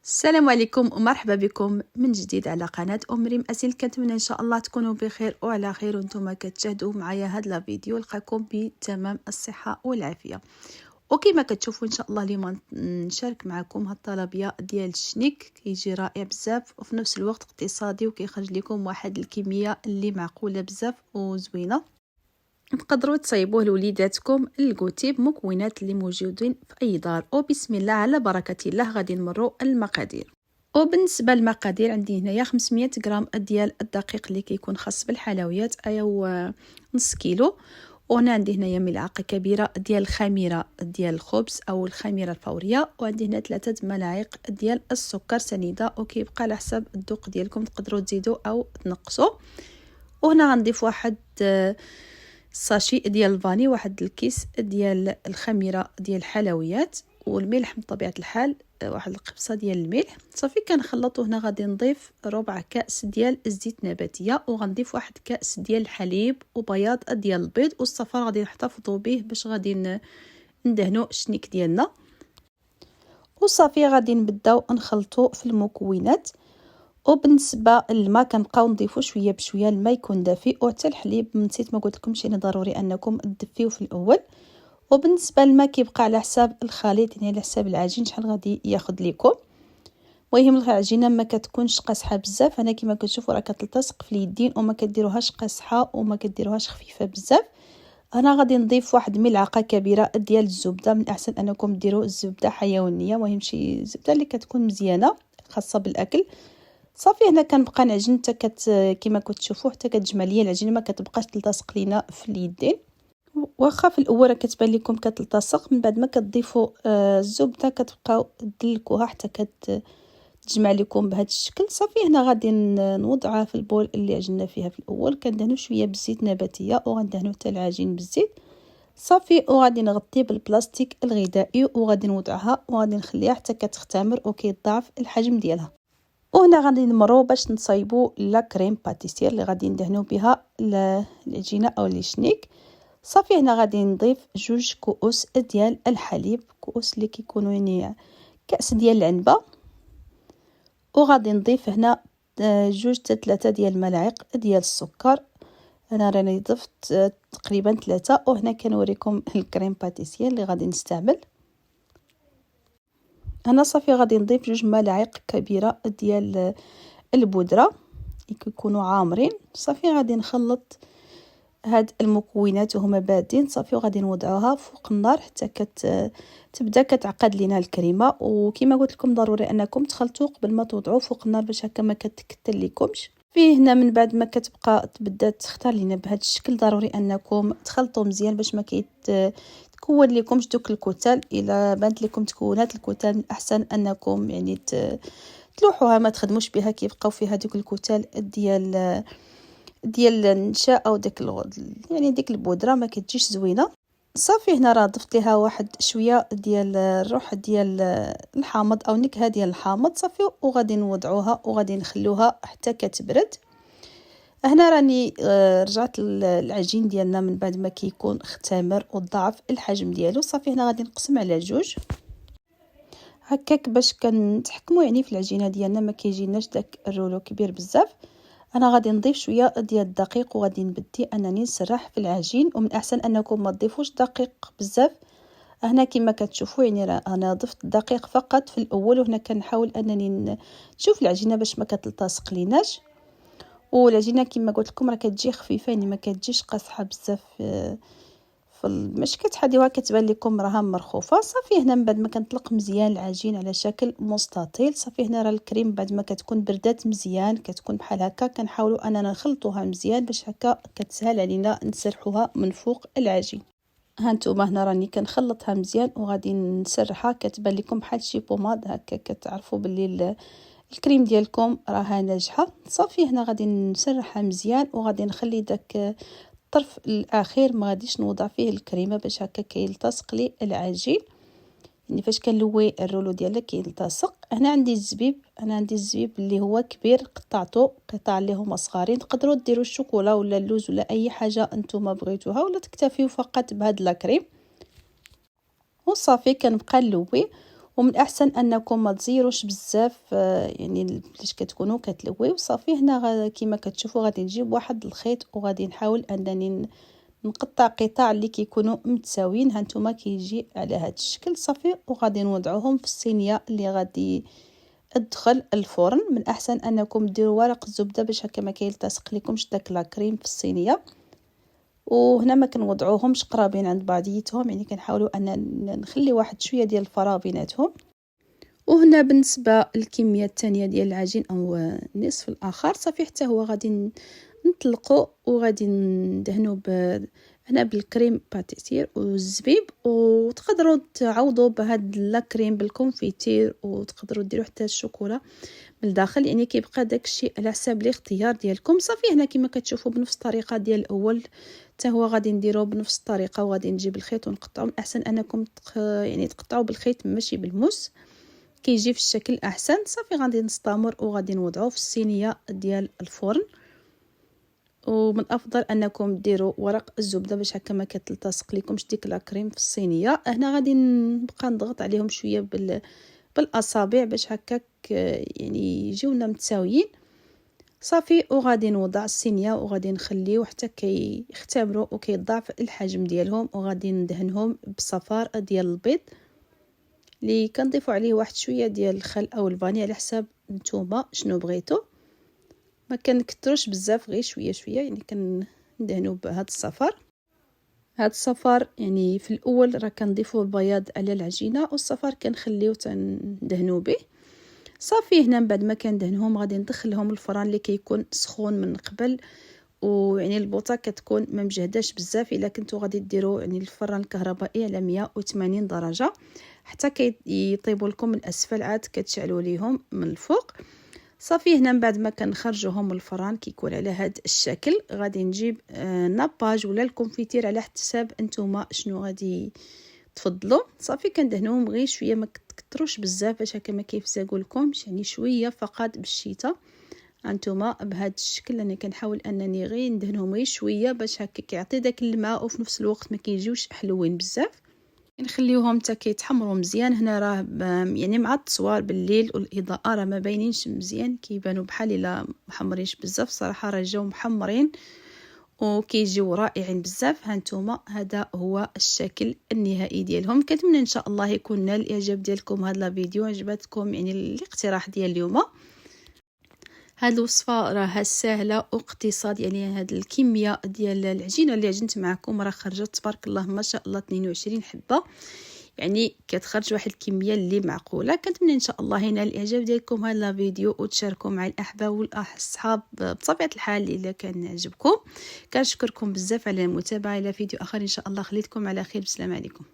السلام عليكم ومرحبا بكم من جديد على قناة ريم أسيل. كنتمنى ان شاء الله تكونوا بخير وعلى خير وانتم كتشاهدوا معايا هذا الفيديو. لقاكم بتمام الصحة والعافية. وكما كتشوفوا ان شاء الله اليوم نشارك معكم هاد الطلبية ديال الشنيك، كيجي رائع بزاف وفي نفس الوقت اقتصادي وكيخرج لكم واحد الكمية اللي معقولة بزاف وزوينة. تقدروا تصايبوه لوليداتكم الكوتي بمكونات اللي موجودين في اي دار. وبسم الله على بركه الله غادي نمروا المقادير. وبالنسبه للمقادير عندي هنايا 500 غرام ديال الدقيق اللي كيكون خاص بالحلويات، ايوا نص كيلو. وهنا عندي هنايا ملعقه كبيره ديال الخميره ديال الخبز او الخميره الفوريه، وعندي هنا 3 ملاعق ديال السكر سنيده، وكيبقى على حسب الذوق ديالكم تقدروا تزيدوا او تنقصوا. وهنا غنضيف واحد ساشي ديال الفاني، واحد الكيس ديال الخميره ديال الحلويات، والملح بطبيعه الحال واحد القبصه ديال الملح. صافي كنخلطو. هنا غادي نضيف ربع كاس ديال الزيت نباتيه، وغنضيف واحد كاس ديال الحليب وبياض ديال البيض، والصفار غادي نحتفظوا به باش غادي ندهنوا الشنيك ديالنا. وصافي غادي نبداو نخلطوا في المكونات. وبالنسبه للماء كنبقاو نضيفو شويه بشويه، الماء يكون دافئ. وحتى الحليب نسيت ما قلت لكمش، يعني ضروري انكم تدفيوه في الاول. وبالنسبه للماء كيبقى على حساب الخليط، يعني على حساب العجين شحال غادي ياخذ لكم. المهم العجينه ما كتكونش قاصحه بزاف، انا كما كتشوفوا راه كتلتصق في اليدين، وما كديروهاش قاصحه وما كديروهاش خفيفه بزاف. انا غادي نضيف واحد ملعقه كبيره ديال الزبده، من الاحسن انكم ديروا الزبده حيوانيه، المهم شي زبده اللي كتكون مزيانه خاصه بالاكل. صافي هنا كنبقى نعجن حتى كما كتشوفوا حتى كتجمع ليا العجينه، ما كتبقاش تلتصق لينا في اليدين. واخا في الاول كتبان لكم كتلتصق، من بعد ما كتضيفوا الزبده كتبقاو تدلكوها حتى كتجمع لكم بهذا الشكل. صافي هنا غادي نوضعها في البول اللي عجننا فيها في الاول، كندهنوا شويه بالزيت نباتيه وغندهنوا حتى العجين بالزيت. صافي وغادي نغطيه بالبلاستيك الغذائي وغادي نوضعها وغادي نخليها حتى كتختمر وكيضاعف الحجم ديالها. وهنا غادي نمروا باش نصايبوا لا كريم باتيسير اللي غادي ندهنوا بها العجينه او لي شنيك. صافي هنا غادي نضيف 2 كؤوس ديال الحليب، كؤوس اللي كيكونوا يعني كاس ديال العنبه. وغادي نضيف هنا 2 حتى 3 ديال الملاعق ديال السكر. انا راني ضفت تقريبا 3. وهنا كنوريكم الكريم باتيسير اللي غادي نستعمل. انا صافي غادي نضيف 2 ملاعق كبيره ديال البودره يكونوا عامرين. صافي غادي نخلط هاد المكونات وهما بادين. صافي وغادي نوضعوها فوق النار حتى تبدا كتعقد لينا الكريمه. وكما قلت لكم ضروري انكم تخلطوا قبل ما توضعوا فوق النار باش هكا ما كتكتل لكمش. فيه هنا من بعد ما كتبقى تبدا تختار لينا بهذا الشكل، ضروري انكم تخلطوا مزيان باش ما تكون لكمش دوك الكتل. الا بانت لكم تكونات الكتل من الاحسن انكم يعني تلوحوها، ما تخدموش بها كيبقاو فيها دوك الكتل ديال النشاء او ديك يعني ديك البودره ما كتجيش زوينه. صافي هنا راه ضفت ليها واحد شويه ديال الروح ديال الحامض او نكهه ديال الحامض. صافي وغادي نوضعوها وغادي نخلوها حتى كتبرد. هنا راني رجعت العجين ديالنا من بعد ما كيكون اختمر وضاعف الحجم ديالو. صافي هنا غادي نقسم على 2 هكاك باش كنتحكموا يعني في العجينه ديالنا ما كيجيناش داك الرولو كبير بزاف. انا غادي نضيف شويه ديال الدقيق وغادي نبدي انني نسرح في العجين، ومن الاحسن انكم ما تضيفوش دقيق بزاف. هنا كما كتشوفوا يعني انا ضفت الدقيق فقط في الاول، وهنا كنحاول انني نشوف العجينه باش ما كتلتصق ليناش. والعجينه كما قلت لكم راه كتجي خفيفه، يعني ما كتجيش قاصحه بزاف مش كتحديوها كتبان لكم راها مرخوفه. صافي هنا من بعد ما كنطلق مزيان العجين على شكل مستطيل. صافي هنا راه الكريم بعد ما كتكون بردات مزيان كتكون بحال هكا، كنحاولوا اننا نخلطوها مزيان باش هكا كتسهل علينا نسرحوها من فوق العجين. ها نتوما هنا راني كنخلطها مزيان وغادي نسرحها، كتبان لكم بحال شي بوماد هكا، كتعرفوا باللي الكريم ديالكم راها ناجحه. صافي هنا غادي نسرحها مزيان وغادي نخلي داك الطرف الاخير ما غاديش نوضع فيه الكريمه باش هكا كيلتصق لي العجين، يعني فاش كنلوي الرولو ديالك كيلتصق. هنا عندي الزبيب، انا عندي الزبيب اللي هو كبير قطعته قطع اللي هما صغارين. تقدروا ديروا الشوكولا ولا اللوز ولا اي حاجه انتم بغيتوها، ولا تكتفيو فقط بهاد لاكريم. وصافي كنبقى نلوي. ومن احسن انكم ما تزيروش بزاف يعني فاش كتكونوا كتلويو. صافي هنا كما كتشوفوا غادي نجيب واحد الخيط وغادي نحاول انني نقطع قطع اللي كيكونوا متساويين. هانتوما كيجي على هذا الشكل. صافي وغادي نوضعوهم في الصينيه اللي غادي ادخل الفرن. من احسن انكم ديروا ورق الزبده باش هكا ما كيلتصق لكمش داك لا كريم في الصينيه. وهنا ما كنوضعوهمش قرابين عند بعضياتهم، يعني كنحاولوا ان نخلي واحد شويه ديال الفراغ بيناتهم. وهنا بالنسبه للكميه الثانيه ديال العجين او النصف الاخر، صافي حتى هو غادي نطلقوا وغادي ندهنوا هنا بالكريم باتيسير والزبيب. وتقدروا تعوضوا بهاد لا كريم بالكونفيتير، وتقدروا ديروا حتى الشوكولا من الداخل، يعني كيبقى داكشي على حساب الاختيار ديالكم. صافي هنا كما كتشوفوا بنفس الطريقه ديال الاول حتى هو غادي نديروه بنفس الطريقه، وغادي نجيب الخيط ونقطعو. من احسن انكم يعني تقطعوا بالخيط ماشي بالموس، كيجي في الشكل احسن. صافي غادي نستمر وغادي نوضعوه في الصينيه ديال الفرن. ومن الافضل انكم ديروا ورق الزبده باش هكا ما كتلتصق لكمش ديك لا كريم في الصينيه. هنا غادي نبقى نضغط عليهم شويه بالاصابع باش هكاك يعني يجيونا متساويين. صافي وغادي نوضع الصينيه وغادي نخليو حتى كيختمروا وكيضاعف الحجم ديالهم. وغادي ندهنهم بصفار ديال البيض اللي كنضيفوا عليه واحد شويه ديال الخل او الفاني على حساب نتوما شنو بغيتو. ما كنكثروش بزاف، غير شويه شويه، يعني كندهنوا بهذا الصفار. هاد الصفار يعني في الاول راه كنضيفوا البياض على العجينه، والصفار كنخليو تندهنوا به. صافي هنا من بعد ما كندهنهم غادي ندخلهم الفران اللي كيكون سخون من قبل. ويعني البوطه كتكون ما مجهداش بزاف. الا كنتو غادي ديروا يعني الفران الكهربائي على 180 درجه حتى كيطيبوا لكم من الاسفل، عاد كتشعلوا ليهم من الفوق. صافي هنا من بعد ما كنخرجوهم من الفران كيكون على هذا الشكل. غادي نجيب ناباج ولا الكونفيتير على حساب نتوما شنو غادي تفضلوا. صافي كندهنوهم غير شويه، ما تكثروش بزاف باش هكا ما كيفزاقوا لكمش، يعني شويه فقط بالشيته. هانتوما بهذا الشكل انا كنحاول انني غير ندهنهم غير شويه باش هكا كيعطي داك الماء وفي نفس الوقت ما كيجيوش حلوين بزاف. نخليوهم حتى كيتحمروا مزيان. هنا راه يعني مع التصوير بالليل والاضاءه راه ما باينينش مزيان، كيبانوا بحال الا محمرينش بزاف. صراحه راه جاو محمرين وكيجيو رائعين بزاف. هانتوما هذا هو الشكل النهائي ديالهم. كنتمنى ان شاء الله يكون نال الاعجاب ديالكم هذا الفيديو، عجبتكم يعني الاقتراح ديال اليوم. هذه الوصفه راها سهله واقتصاد، يعني هذه الكميه ديال العجينه اللي عجنت معكم راه خرجت تبارك الله ما شاء الله 22 حبه، يعني كتخرج واحد الكميه اللي معقوله. كنتمنى ان شاء الله ينال الاعجاب ديالكم هذا الفيديو وتشاركوا مع الاحباب والاصحاب بطبيعه الحال الا كان عجبكم. كنشكركم بزاف على المتابعه. الى فيديو اخر ان شاء الله خليتكم على خير. السلام عليكم.